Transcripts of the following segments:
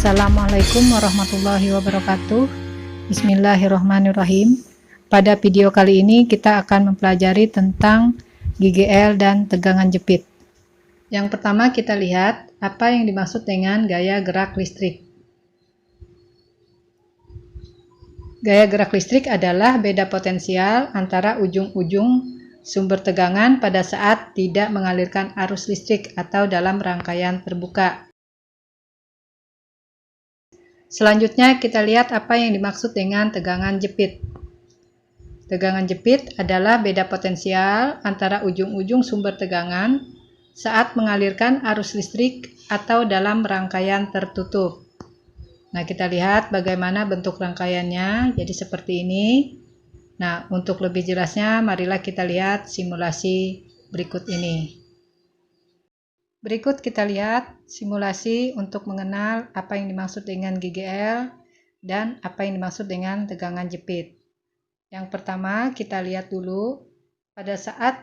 Assalamualaikum warahmatullahi wabarakatuh. Bismillahirrahmanirrahim. Pada video kali ini kita akan mempelajari tentang GGL dan tegangan jepit. Yang pertama kita lihat apa yang dimaksud dengan gaya gerak listrik. Gaya gerak listrik adalah beda potensial antara ujung-ujung sumber tegangan pada saat tidak mengalirkan arus listrik atau dalam rangkaian terbuka. Selanjutnya kita lihat apa yang dimaksud dengan tegangan jepit. Tegangan jepit adalah beda potensial antara ujung-ujung sumber tegangan saat mengalirkan arus listrik atau dalam rangkaian tertutup. Nah, kita lihat bagaimana bentuk rangkaiannya. Jadi seperti ini. Nah, untuk lebih jelasnya marilah kita lihat simulasi berikut ini. Berikut kita lihat simulasi untuk mengenal apa yang dimaksud dengan GGL dan apa yang dimaksud dengan tegangan jepit. Yang pertama kita lihat dulu pada saat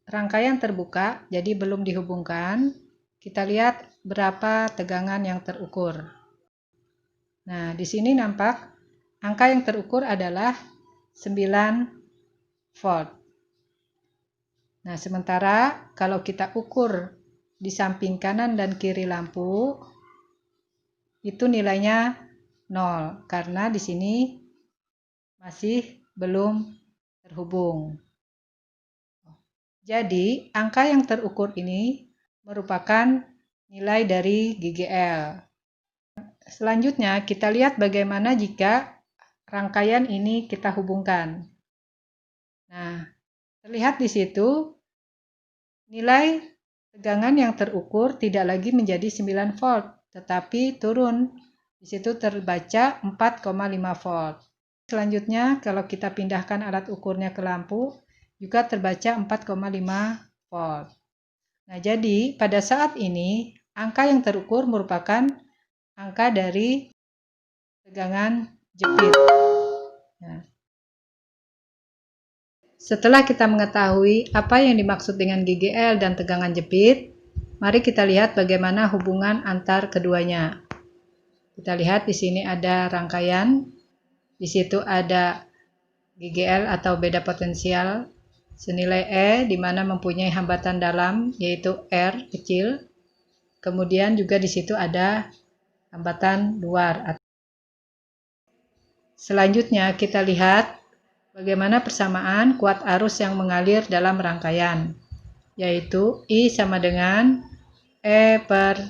rangkaian terbuka, jadi belum dihubungkan, kita lihat berapa tegangan yang terukur. Nah, di sini nampak angka yang terukur adalah 9 volt. Nah, sementara kalau kita ukur di samping kanan dan kiri lampu, itu nilainya 0, karena di sini masih belum terhubung. Jadi, angka yang terukur ini merupakan nilai dari GGL. Selanjutnya, kita lihat bagaimana jika rangkaian ini kita hubungkan. Nah, terlihat di situ nilai tegangan yang terukur tidak lagi menjadi 9 volt, tetapi turun. Di situ terbaca 4,5 volt. Selanjutnya, kalau kita pindahkan alat ukurnya ke lampu, juga terbaca 4,5 volt. Nah, jadi pada saat ini, angka yang terukur merupakan angka dari tegangan jepit. Nah, setelah kita mengetahui apa yang dimaksud dengan GGL dan tegangan jepit, mari kita lihat bagaimana hubungan antar keduanya. Kita lihat di sini ada rangkaian, di situ ada GGL atau beda potensial senilai E, di mana mempunyai hambatan dalam yaitu R kecil. Kemudian juga di situ ada hambatan luar. Selanjutnya kita lihat bagaimana persamaan kuat arus yang mengalir dalam rangkaian, yaitu I sama dengan E per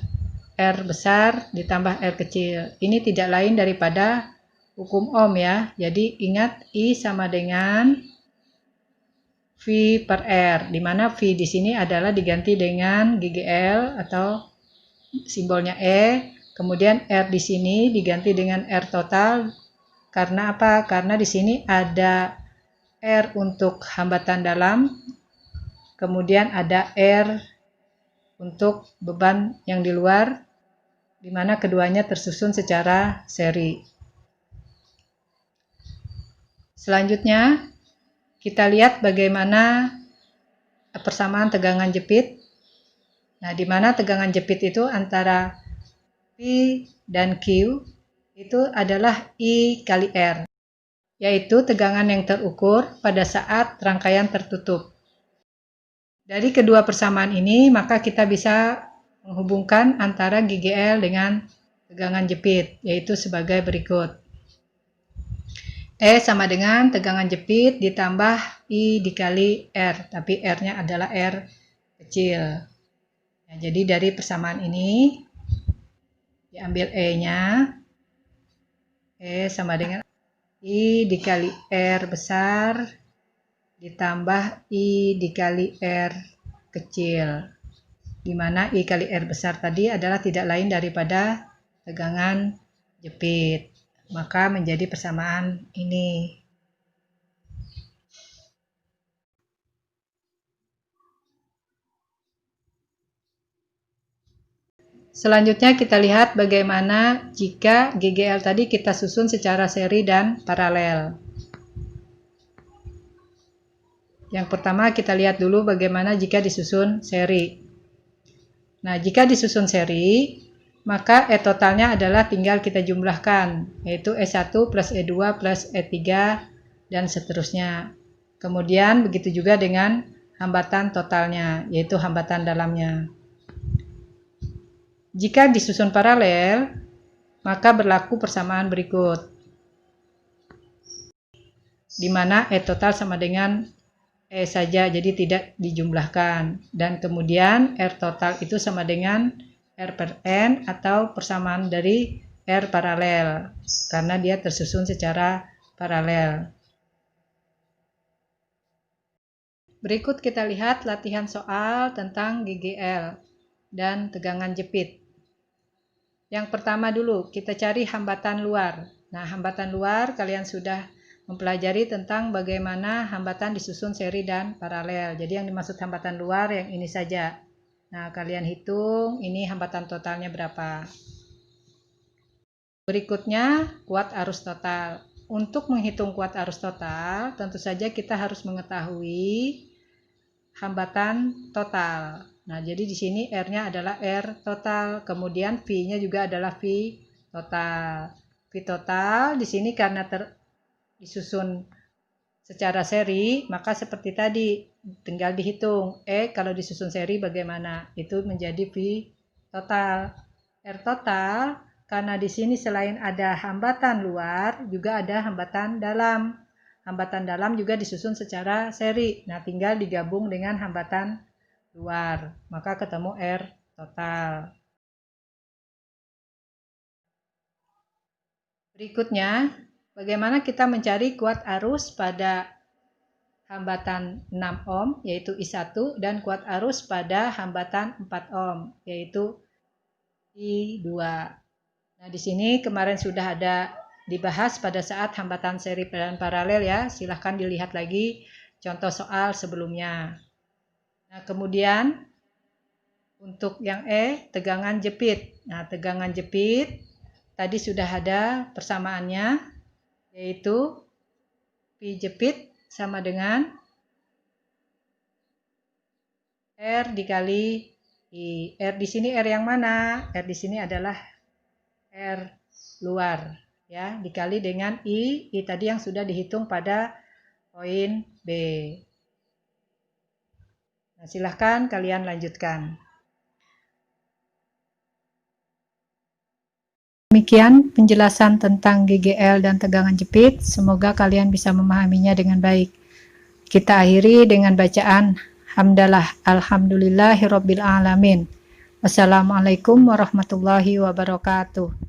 R besar ditambah R kecil. Ini tidak lain daripada hukum Ohm ya. Jadi ingat I sama dengan V per R, di mana V di sini adalah diganti dengan GGL atau simbolnya E. Kemudian R di sini diganti dengan R total. Karena apa? Karena di sini ada R untuk hambatan dalam, kemudian ada R untuk beban yang di luar, di mana keduanya tersusun secara seri. Selanjutnya, kita lihat bagaimana persamaan tegangan jepit. Nah, di mana tegangan jepit itu antara P dan Q itu adalah I kali R, yaitu tegangan yang terukur pada saat rangkaian tertutup. Dari kedua persamaan ini, maka kita bisa menghubungkan antara GGL dengan tegangan jepit, yaitu sebagai berikut. E sama dengan tegangan jepit ditambah I dikali R, tapi R-nya adalah R kecil. Nah, jadi dari persamaan ini, diambil E-nya, E sama dengan I dikali R besar ditambah I dikali R kecil, di mana I kali R besar tadi adalah tidak lain daripada tegangan jepit, maka menjadi persamaan ini. Selanjutnya kita lihat bagaimana jika GGL tadi kita susun secara seri dan paralel. Yang pertama kita lihat dulu bagaimana jika disusun seri. Nah, jika disusun seri, maka E totalnya adalah tinggal kita jumlahkan, yaitu E1 plus E2 plus E3 dan seterusnya. Kemudian begitu juga dengan hambatan totalnya, yaitu hambatan dalamnya. Jika disusun paralel, maka berlaku persamaan berikut, di mana E total sama dengan E saja, jadi tidak dijumlahkan. Dan kemudian R total itu sama dengan R per N atau persamaan dari R paralel, karena dia tersusun secara paralel. Berikut kita lihat latihan soal tentang GGL dan tegangan jepit. Yang pertama dulu, kita cari hambatan luar. Nah, hambatan luar kalian sudah mempelajari tentang bagaimana hambatan disusun seri dan paralel. Jadi yang dimaksud hambatan luar yang ini saja. Nah, kalian hitung ini hambatan totalnya berapa. Berikutnya, kuat arus total. Untuk menghitung kuat arus total, tentu saja kita harus mengetahui hambatan total. Nah, jadi di sini R-nya adalah R total, kemudian V-nya juga adalah V total. V total di sini karena disusun secara seri, maka seperti tadi tinggal dihitung. Kalau disusun seri bagaimana? Itu menjadi V total. R total karena di sini selain ada hambatan luar, juga ada hambatan dalam. Hambatan dalam juga disusun secara seri. Nah, tinggal digabung dengan hambatan luar, maka ketemu R total. Berikutnya, bagaimana kita mencari kuat arus pada hambatan 6 ohm, yaitu I1, dan kuat arus pada hambatan 4 ohm, yaitu I2. Nah, di sini kemarin sudah ada dibahas pada saat hambatan seri dan paralel ya, silahkan dilihat lagi contoh soal sebelumnya. Nah, kemudian untuk yang E, tegangan jepit. Nah, tegangan jepit tadi sudah ada persamaannya, yaitu V jepit sama dengan R dikali I. R di sini R yang mana? R di sini adalah R luar, ya, dikali dengan I tadi yang sudah dihitung pada poin B. Nah, silahkan kalian lanjutkan. Demikian penjelasan tentang GGL dan tegangan jepit. Semoga kalian bisa memahaminya dengan baik. Kita akhiri dengan bacaan hamdalah alhamdulillahirabbil alamin. Wassalamualaikum warahmatullahi wabarakatuh.